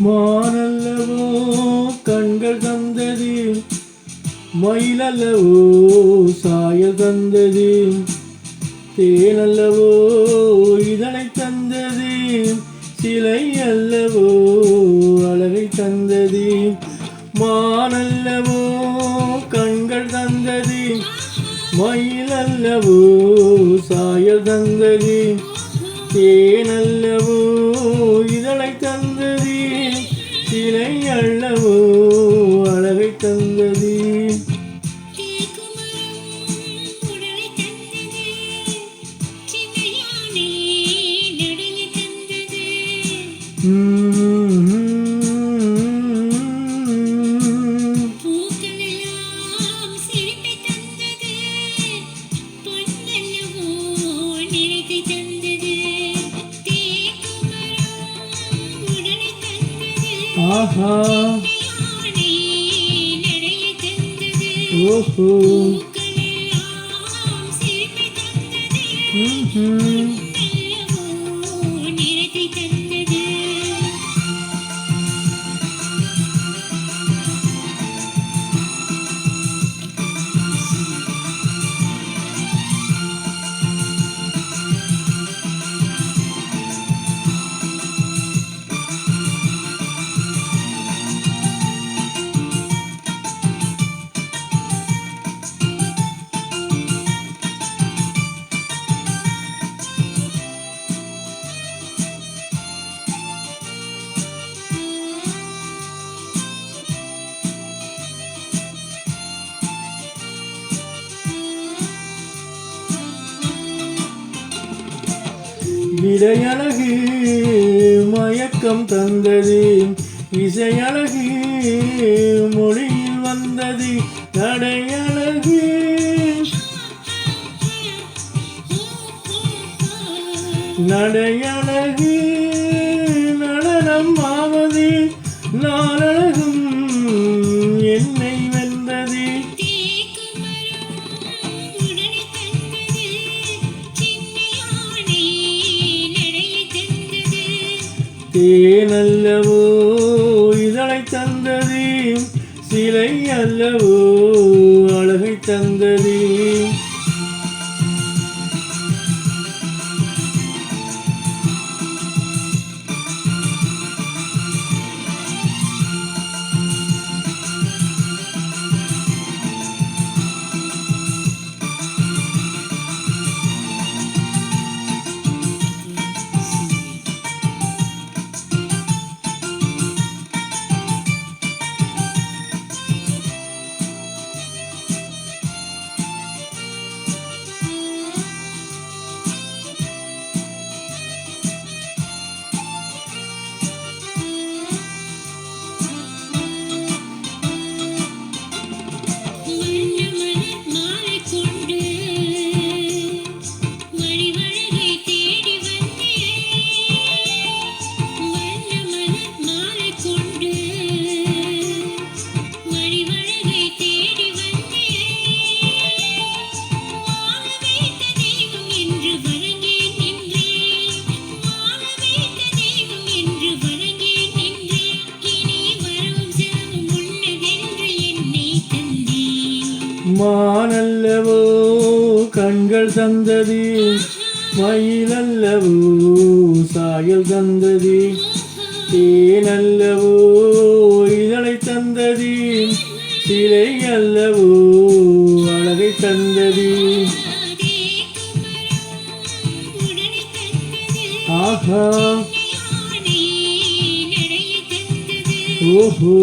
மானல்லவோ கண்கள் தந்தது, மயிலல்லவோ சாயல் தந்தது, தேனல்லவோ இதனை தந்தது, சிலை அல்லவோ அழகை தந்தது. மானல்லவோ கண்கள் தந்தது, மயிலல்லவோ சாயல் தந்தது, தேனல்லவோ இதனை தந்தது, சிலை அல்லவோ அழகை தந்தது. ஆஹா ஓஹோ விடையழகு மயக்கம் தந்தது, இசையழகு மொழியில் வந்தது, நடையழகு நடையழகு நடனம் ஆவது, நாளழகும் என்னை வென்றது. தேனல்லவோ இதழை தந்தது, சிலை அல்லவோ அழகை தந்தது. மானல்லவோ கண்கள் தந்தது, மயிலல்லவோ சாயல் தந்தது, தேனல்லவோ இதழை தந்தது, சிலை அல்லவோ அழகை தந்தது. ஆஹா ஓஹோ